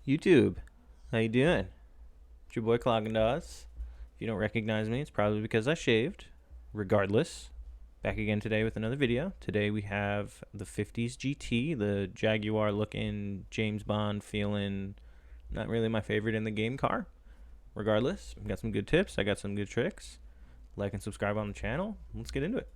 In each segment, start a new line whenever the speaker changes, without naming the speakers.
YouTube, how you doing? It's your boy Cloggendaws. If you don't recognize me, it's probably because I shaved. Regardless, back again today with another video. Today we have the 50s GT, the Jaguar-looking, James Bond feeling, not really my favorite in the game car. Regardless, I got some good tips, I got some good tricks. Like and subscribe on the channel. Let's get into it.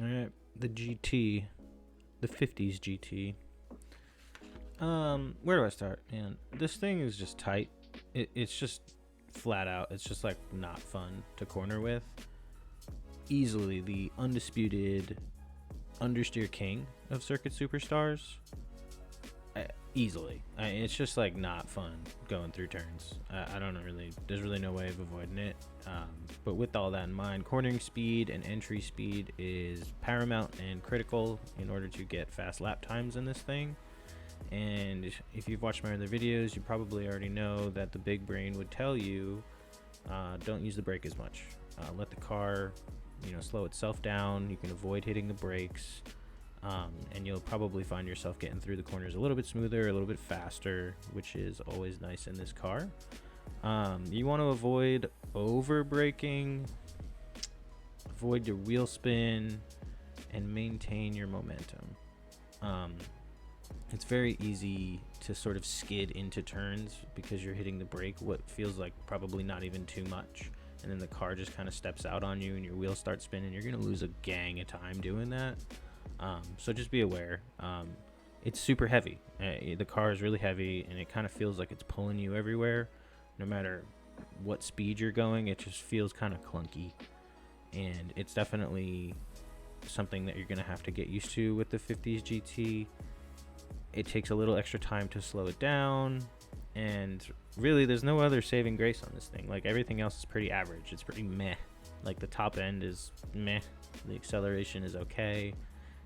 Alright, the GT, the 50s GT. Where do I start? Man, this thing is just tight. It's just flat out. It's just like not fun to corner with. Easily the undisputed understeer king of circuit superstars. Easily. It's just like not fun going through turns. I don't know really. There's really no way of avoiding it. But with all that in mind, cornering speed and entry speed is paramount and critical in order to get fast lap times in this thing. And if you've watched my other videos, you probably already know that the big brain would tell you don't use the brake as much. Let the car, slow itself down. You can avoid hitting the brakes, and you'll probably find yourself getting through the corners a little bit smoother, a little bit faster, which is always nice in this car. You want to avoid over braking, avoid your wheel spin, and maintain your momentum. It's very easy to sort of skid into turns because you're hitting the brake what feels like probably not even too much, and then the car just kind of steps out on you and your wheels start spinning. You're gonna lose a gang of time doing that. So just be aware. It's super heavy. The car is really heavy and it kind of feels like it's pulling you everywhere. No matter what speed you're going, it just feels kind of clunky, and it's definitely something that you're gonna have to get used to with the 50s GT. It takes a little extra time to slow it down, and really there's no other saving grace on this thing. Like, everything else is pretty average. It's pretty meh. Like, the top end is meh, the acceleration is okay.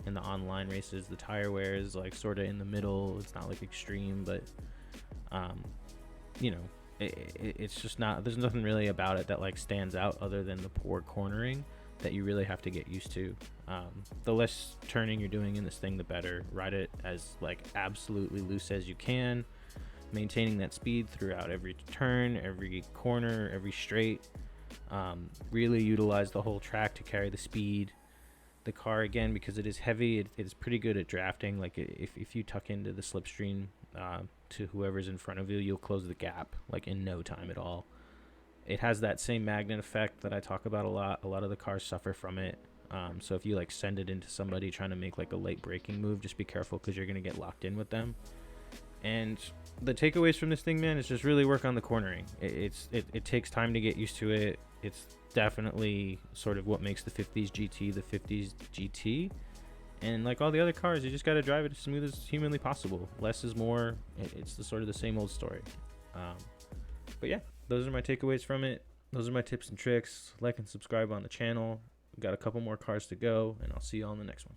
In the online races, the tire wear is like sort of in the middle. It's not like extreme, but it's just not, there's nothing really about it that like stands out other than the poor cornering that you really have to get used to. The less turning you're doing in this thing, the better. Ride it as like absolutely loose as you can, maintaining that speed throughout every turn, every corner, every straight. Really utilize the whole track to carry the speed. The car, again, because it is heavy, it is pretty good at drafting. Like, if you tuck into the slipstream to whoever's in front of you, you'll close the gap like in no time at all. It has that same magnet effect that I talk about a lot. A lot of the cars suffer from it. So if you like send it into somebody trying to make like a late braking move, just be careful because you're going to get locked in with them. And the takeaways from this thing, man, is just really work on the cornering. It takes time to get used to it. It's definitely sort of what makes the 50s GT the 50s GT. And like all the other cars, you just got to drive it as smooth as humanly possible. Less is more. It's the sort of the same old story. But yeah, those are my takeaways from it. Those are my tips and tricks. Like and subscribe on the channel. We've got a couple more cars to go, and I'll see you all in the next one.